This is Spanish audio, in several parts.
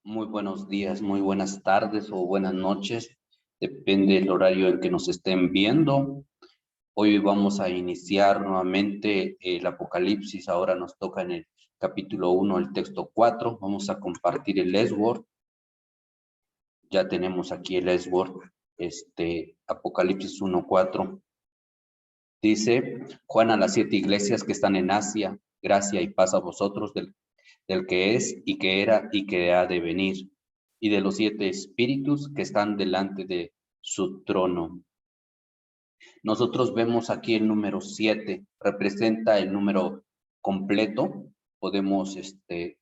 Muy buenos días, muy buenas tardes o buenas noches, depende del horario en que nos estén viendo. Hoy vamos a iniciar nuevamente el Apocalipsis, ahora nos toca en el capítulo 1, el texto 4. Vamos a compartir el Esword. Ya tenemos aquí el Esword, Apocalipsis 1:4. Dice: Juan a las 7 iglesias que están en Asia, gracia y paz a vosotros del que es y que era y que ha de venir, y de los 7 espíritus que están delante de su trono. Nosotros vemos aquí el número 7, representa el número completo. Podemos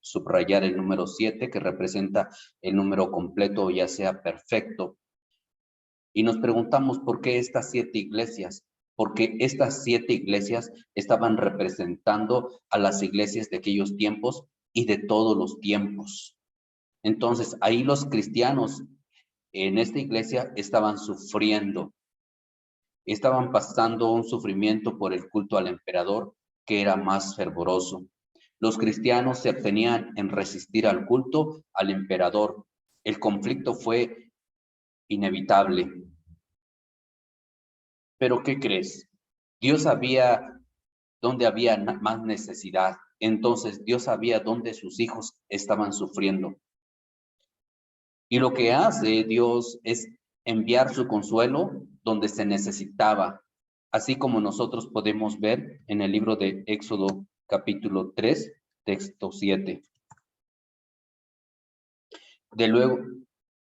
subrayar el número 7, que representa el número completo, ya sea perfecto. Y nos preguntamos por qué estas 7 iglesias. Porque estas 7 iglesias estaban representando a las iglesias de aquellos tiempos y de todos los tiempos. Entonces, ahí los cristianos en esta iglesia estaban sufriendo, estaban pasando un sufrimiento por el culto al emperador que era más fervoroso. Los cristianos se abstenían en resistir al culto al emperador. El conflicto fue inevitable. Pero ¿qué crees? Dios sabía dónde había más necesidad. Entonces Dios sabía dónde sus hijos estaban sufriendo. Y lo que hace Dios es enviar su consuelo donde se necesitaba, así como nosotros podemos ver en el libro de Éxodo capítulo 3, texto 7.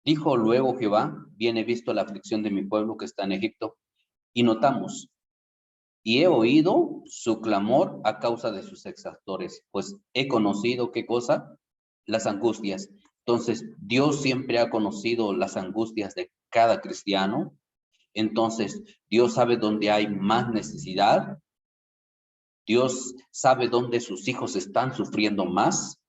Dijo luego Jehová: bien he visto la aflicción de mi pueblo que está en Egipto. Y notamos: y he oído su clamor a causa de sus exactores, pues he conocido, ¿qué cosa? Las angustias. Entonces, Dios siempre ha conocido las angustias de cada cristiano. Entonces, Dios sabe dónde hay más necesidad. Dios sabe dónde sus hijos están sufriendo más.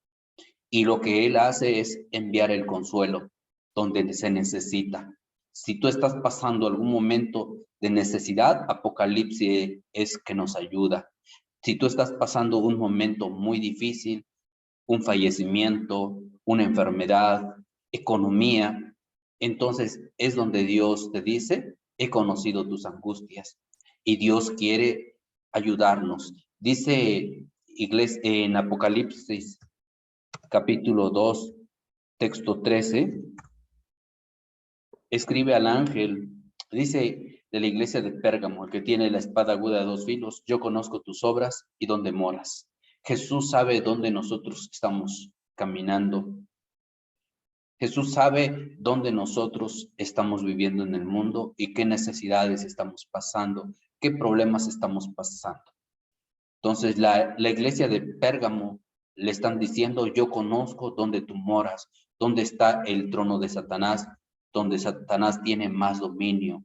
Y lo que Él hace es enviar el consuelo donde se necesita. Si tú estás pasando algún momento de necesidad, Apocalipsis es que nos ayuda. Si tú estás pasando un momento muy difícil, un fallecimiento, una enfermedad, economía, entonces es donde Dios te dice: he conocido tus angustias. Y Dios quiere ayudarnos. Dice iglesia en Apocalipsis capítulo 2, texto 13, escribe al ángel, dice de la iglesia de Pérgamo, el que tiene la espada aguda de 2 filos: yo conozco tus obras y dónde moras. Jesús sabe dónde nosotros estamos caminando. Jesús sabe dónde nosotros estamos viviendo en el mundo y qué necesidades estamos pasando, qué problemas estamos pasando. Entonces la iglesia de Pérgamo le están diciendo: yo conozco dónde tú moras, dónde está el trono de Satanás, donde Satanás tiene más dominio.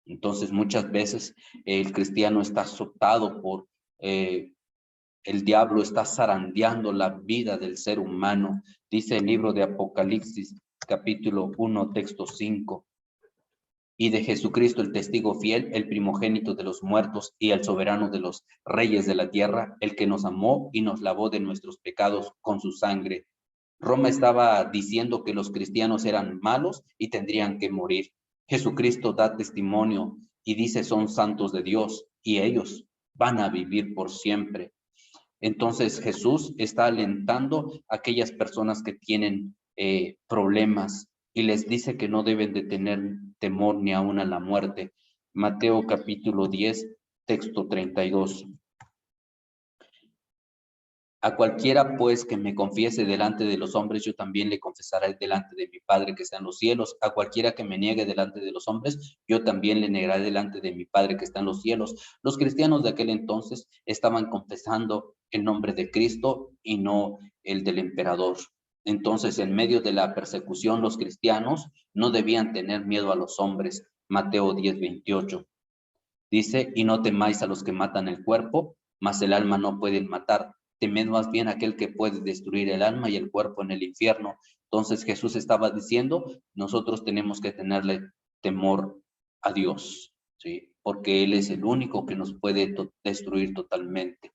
Entonces muchas veces el cristiano está azotado por el diablo, está zarandeando la vida del ser humano. Dice el libro de Apocalipsis capítulo 1, texto 5. Y de Jesucristo el testigo fiel, el primogénito de los muertos y el soberano de los reyes de la tierra, el que nos amó y nos lavó de nuestros pecados con su sangre. Roma estaba diciendo que los cristianos eran malos y tendrían que morir. Jesucristo da testimonio y dice: son santos de Dios y ellos van a vivir por siempre. Entonces Jesús está alentando a aquellas personas que tienen problemas y les dice que no deben de tener temor ni aún a la muerte. Mateo capítulo 10, texto 32. A cualquiera pues que me confiese delante de los hombres, yo también le confesaré delante de mi Padre que está en los cielos. A cualquiera que me niegue delante de los hombres, yo también le negaré delante de mi Padre que está en los cielos. Los cristianos de aquel entonces estaban confesando el nombre de Cristo y no el del emperador. Entonces, en medio de la persecución, los cristianos no debían tener miedo a los hombres. Mateo 10, 28. Dice: y no temáis a los que matan el cuerpo, mas el alma no pueden matar. Temed más bien a aquel que puede destruir el alma y el cuerpo en el infierno. Entonces Jesús estaba diciendo: nosotros tenemos que tenerle temor a Dios, ¿sí? Porque Él es el único que nos puede destruir totalmente.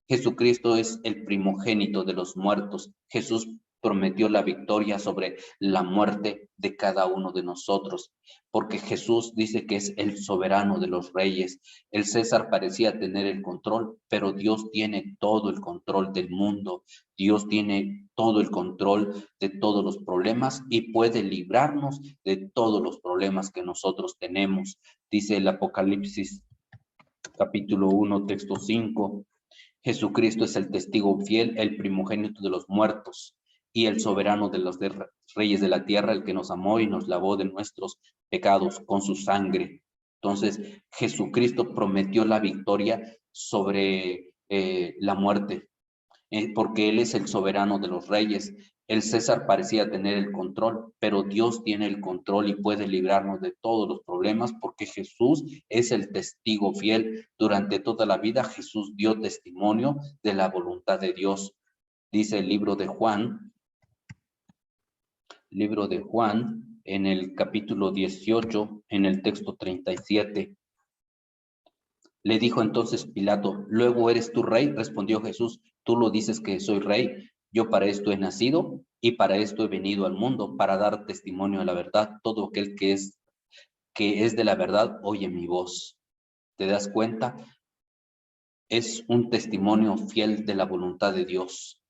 Jesucristo es el primogénito de los muertos. Jesús prometió la victoria sobre la muerte de cada uno de nosotros, porque Jesús dice que es el soberano de los reyes. El César parecía tener el control, pero Dios tiene todo el control del mundo. Dios tiene todo el control de todos los problemas y puede librarnos de todos los problemas que nosotros tenemos. Dice el Apocalipsis capítulo 1, texto 5. Jesucristo es el testigo fiel, el primogénito de los muertos y el soberano de los reyes de la tierra, el que nos amó y nos lavó de nuestros pecados con su sangre. Entonces, Jesucristo prometió la victoria sobre la muerte, porque Él es el soberano de los reyes. El César parecía tener el control, pero Dios tiene el control y puede librarnos de todos los problemas porque Jesús es el testigo fiel. Durante toda la vida Jesús dio testimonio de la voluntad de Dios. Dice el libro de Juan, en el capítulo 18, en el texto 37. Le dijo entonces Pilato, ¿luego eres tú rey? Respondió Jesús, tú lo dices que soy rey. Yo para esto he nacido y para esto he venido al mundo, para dar testimonio a la verdad. Todo aquel que es de la verdad oye mi voz. ¿Te das cuenta? Es un testimonio fiel de la voluntad de Dios.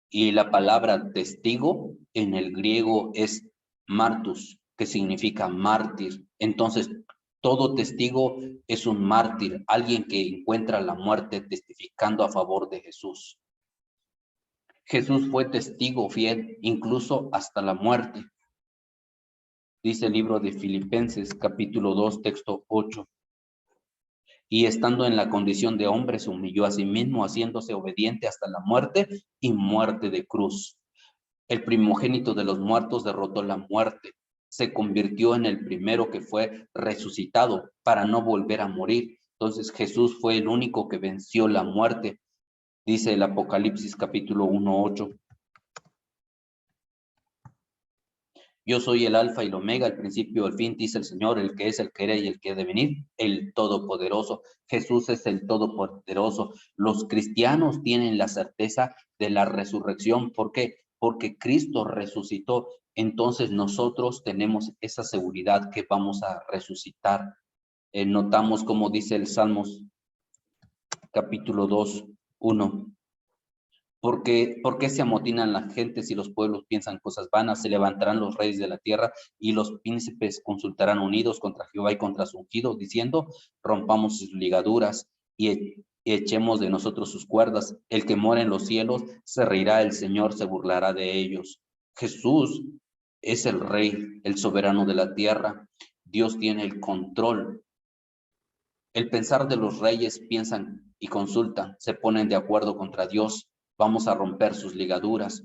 Y la palabra testigo en el griego es martus, que significa mártir. Entonces, todo testigo es un mártir, alguien que encuentra la muerte testificando a favor de Jesús. Jesús fue testigo fiel, incluso hasta la muerte. Dice el libro de Filipenses, capítulo 2, texto 8. Y estando en la condición de hombre, se humilló a sí mismo, haciéndose obediente hasta la muerte y muerte de cruz. El primogénito de los muertos derrotó la muerte. Se convirtió en el primero que fue resucitado para no volver a morir. Entonces Jesús fue el único que venció la muerte. Dice el Apocalipsis capítulo 1:8. Yo soy el alfa y el omega, el principio y el fin, dice el Señor, el que es, el que era y el que ha de venir, el todopoderoso. Jesús es el todopoderoso. Los cristianos tienen la certeza de la resurrección. ¿Por qué? Porque Cristo resucitó. Entonces nosotros tenemos esa seguridad que vamos a resucitar. Notamos como dice el Salmos capítulo 2:1. ¿Por qué se amotinan las gentes y los pueblos piensan cosas vanas? Se levantarán los reyes de la tierra y los príncipes consultarán unidos contra Jehová y contra su ungido, diciendo, rompamos sus ligaduras y echemos de nosotros sus cuerdas. El que mora en los cielos se reirá, el Señor se burlará de ellos. Jesús es el rey, el soberano de la tierra. Dios tiene el control. El pensar de los reyes piensan y consultan, se ponen de acuerdo contra Dios. Vamos a romper sus ligaduras.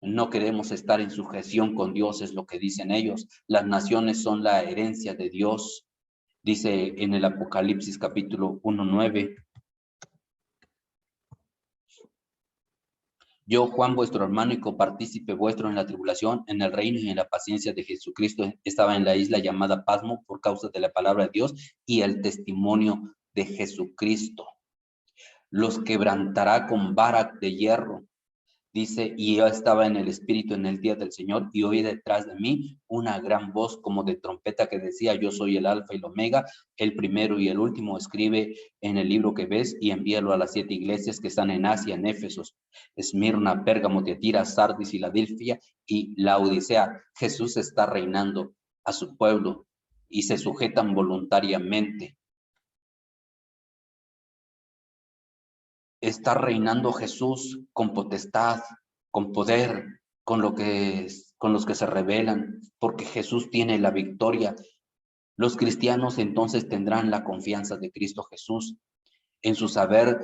No queremos estar en sujeción con Dios, es lo que dicen ellos. Las naciones son la herencia de Dios. Dice en el Apocalipsis capítulo 1:9. Yo, Juan, vuestro hermano y copartícipe vuestro en la tribulación, en el reino y en la paciencia de Jesucristo, estaba en la isla llamada Pasmo por causa de la palabra de Dios y el testimonio de Jesucristo. Los quebrantará con vara de hierro. Dice, y yo estaba en el Espíritu en el día del Señor y oí detrás de mí una gran voz como de trompeta que decía, yo soy el Alfa y el Omega, el primero y el último. Escribe en el libro que ves y envíalo a las 7 iglesias que están en Asia, en Éfeso, Esmirna, Pérgamo, Tiatira, Sardis, Filadelfia y Laodicea. Jesús está reinando a su pueblo y se sujetan voluntariamente. Está reinando Jesús con potestad, con poder, con los que se rebelan, porque Jesús tiene la victoria. Los cristianos entonces tendrán la confianza de Cristo Jesús en su saber,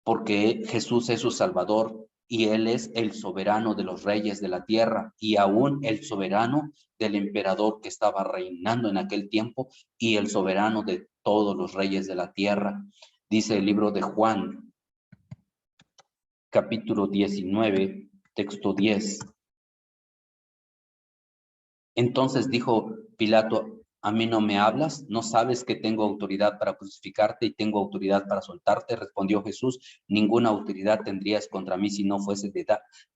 porque Jesús es su Salvador y Él es el soberano de los reyes de la tierra y aún el soberano del emperador que estaba reinando en aquel tiempo y el soberano de todos los reyes de la tierra. Dice el libro de Juan, capítulo 19, texto 10. Entonces dijo Pilato ¿A mí no me hablas? ¿No sabes que tengo autoridad para crucificarte y tengo autoridad para soltarte? Respondió Jesús, ninguna autoridad tendrías contra mí si no fuese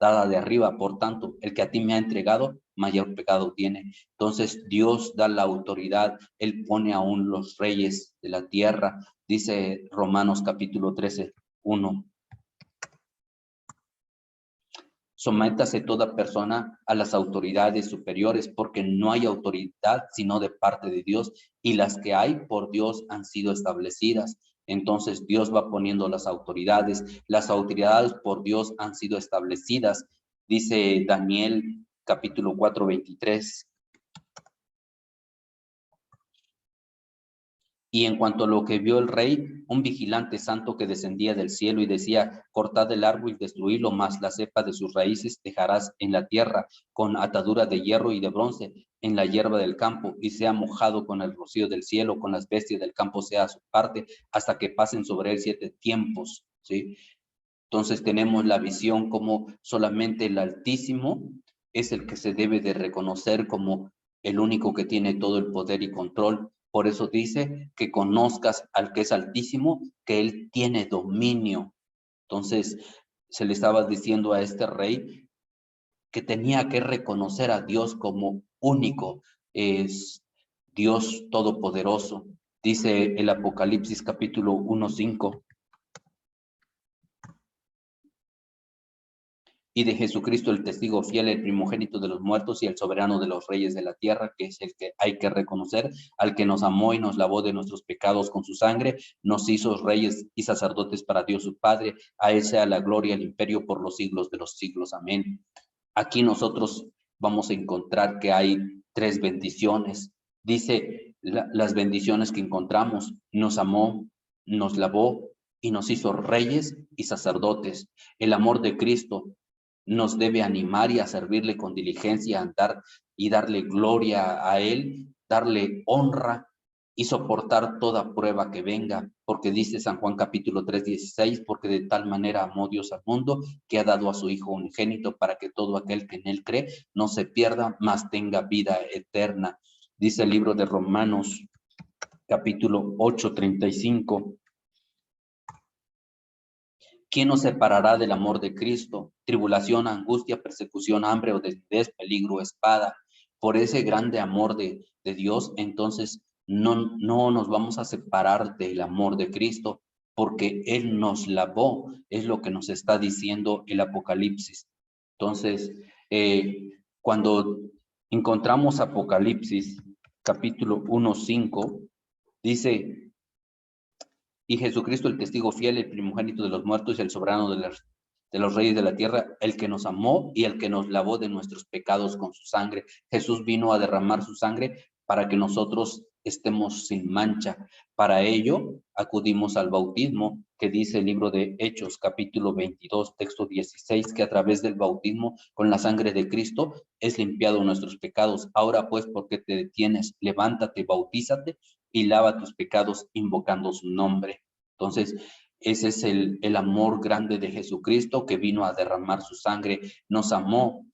dada de arriba. Por tanto, el que a ti me ha entregado, mayor pecado tiene. Entonces, Dios da la autoridad, Él pone aún los reyes de la tierra. Dice Romanos capítulo 13, 1. Sométase toda persona a las autoridades superiores, porque no hay autoridad sino de parte de Dios, y las que hay por Dios han sido establecidas. Entonces Dios va poniendo las autoridades por Dios han sido establecidas. Dice Daniel capítulo 4, 23. Y en cuanto a lo que vio el rey, un vigilante santo que descendía del cielo y decía, cortad el árbol y destruílo, mas la cepa de sus raíces dejarás en la tierra, con atadura de hierro y de bronce, en la hierba del campo, y sea mojado con el rocío del cielo, con las bestias del campo sea su parte, hasta que pasen sobre él 7 tiempos, ¿sí? Entonces tenemos la visión como solamente el Altísimo es el que se debe de reconocer como el único que tiene todo el poder y control. Por eso dice que conozcas al que es Altísimo, que él tiene dominio. Entonces se le estaba diciendo a este rey que tenía que reconocer a Dios como único, es Dios todopoderoso. Dice el Apocalipsis capítulo 1:5. Y de Jesucristo el testigo fiel, el primogénito de los muertos y el soberano de los reyes de la tierra, que es el que hay que reconocer, al que nos amó y nos lavó de nuestros pecados con su sangre, nos hizo reyes y sacerdotes para Dios su Padre, a él sea la gloria y el imperio por los siglos de los siglos. Amén. Aquí nosotros vamos a encontrar que hay 3 bendiciones. Dice las bendiciones que encontramos, nos amó, nos lavó y nos hizo reyes y sacerdotes. El amor de Cristo nos debe animar y a servirle con diligencia, andar y darle gloria a Él, darle honra y soportar toda prueba que venga, porque dice San Juan capítulo 3:16, porque de tal manera amó Dios al mundo que ha dado a su Hijo unigénito para que todo aquel que en Él cree no se pierda, mas tenga vida eterna. Dice el libro de Romanos capítulo 8:35. ¿Quién nos separará del amor de Cristo? Tribulación, angustia, persecución, hambre o desnudez, peligro, espada. Por ese grande amor de Dios, entonces no nos vamos a separar del amor de Cristo, porque Él nos lavó, es lo que nos está diciendo el Apocalipsis. Entonces, cuando encontramos Apocalipsis, capítulo 1:5, dice, y Jesucristo, el testigo fiel, el primogénito de los muertos y el soberano de los reyes de la tierra, el que nos amó y el que nos lavó de nuestros pecados con su sangre. Jesús vino a derramar su sangre para que nosotros estemos sin mancha. Para ello acudimos al bautismo, que dice el libro de Hechos, capítulo 22, texto 16, que a través del bautismo con la sangre de Cristo es limpiado nuestros pecados. Ahora pues, ¿por qué te detienes? Levántate, bautízate y lava tus pecados invocando su nombre. Entonces, ese es el amor grande de Jesucristo, que vino a derramar su sangre, nos amó.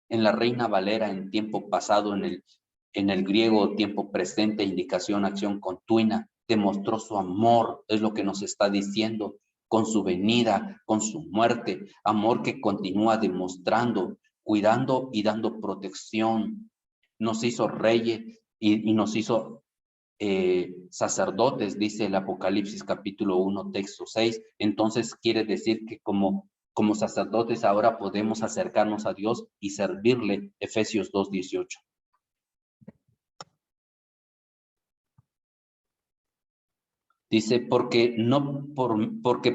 En la Reina Valera, en tiempo pasado, en el griego, tiempo presente, indicación, acción continua, demostró su amor, es lo que nos está diciendo, con su venida, con su muerte, amor que continúa demostrando, cuidando y dando protección. Nos hizo reyes y nos hizo sacerdotes, dice el Apocalipsis capítulo 1, texto 6. Entonces quiere decir que como sacerdotes ahora podemos acercarnos a Dios y servirle, Efesios 2:18. Dice, porque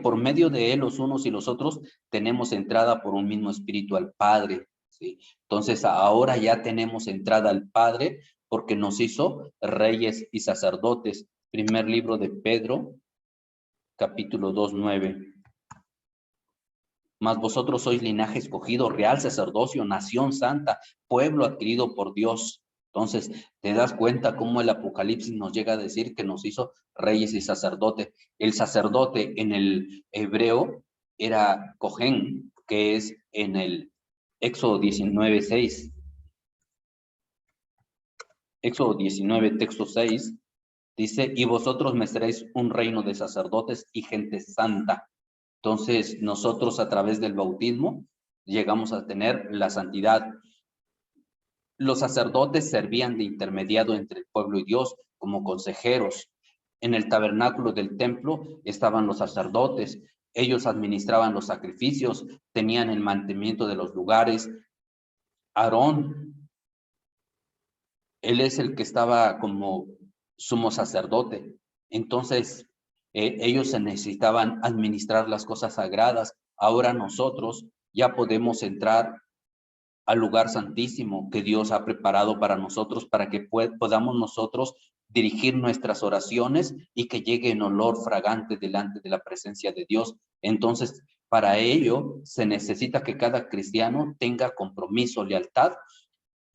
por medio de él los unos y los otros tenemos entrada por un mismo espíritu al Padre, ¿sí? Entonces ahora ya tenemos entrada al Padre porque nos hizo reyes y sacerdotes. Primer libro de Pedro, capítulo 2:9. Mas vosotros sois linaje escogido, real sacerdocio, nación santa, pueblo adquirido por Dios. Entonces, te das cuenta cómo el Apocalipsis nos llega a decir que nos hizo reyes y sacerdotes. El sacerdote en el hebreo era Cohen, que es en el Éxodo 19:6. Éxodo 19, texto 6, dice, y vosotros me seréis un reino de sacerdotes y gente santa. Entonces, nosotros a través del bautismo llegamos a tener la santidad. Los sacerdotes servían de intermediario entre el pueblo y Dios como consejeros. En el tabernáculo del templo estaban los sacerdotes. Ellos administraban los sacrificios, tenían el mantenimiento de los lugares. Aarón, él es el que estaba como sumo sacerdote. Entonces, ellos se necesitaban administrar las cosas sagradas. Ahora nosotros ya podemos entrar al lugar santísimo que Dios ha preparado para nosotros, para que podamos nosotros dirigir nuestras oraciones y que llegue en olor fragante delante de la presencia de Dios. Entonces, para ello se necesita que cada cristiano tenga compromiso, lealtad,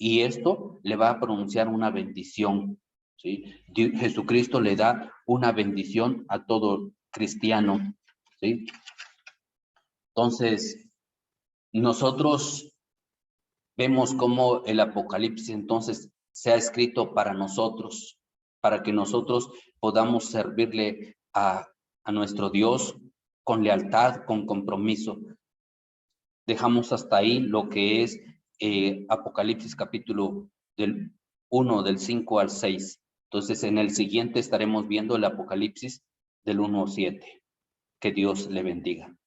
y esto le va a pronunciar una bendición, ¿sí? Jesucristo le da una bendición a todo cristiano, ¿sí? Entonces, nosotros vemos cómo el Apocalipsis entonces se ha escrito para nosotros, para que nosotros podamos servirle a nuestro Dios con lealtad, con compromiso. Dejamos hasta ahí lo que es Apocalipsis capítulo del 1, del 5 al 6. Entonces, en el siguiente estaremos viendo el Apocalipsis del 1 al 7. Que Dios le bendiga.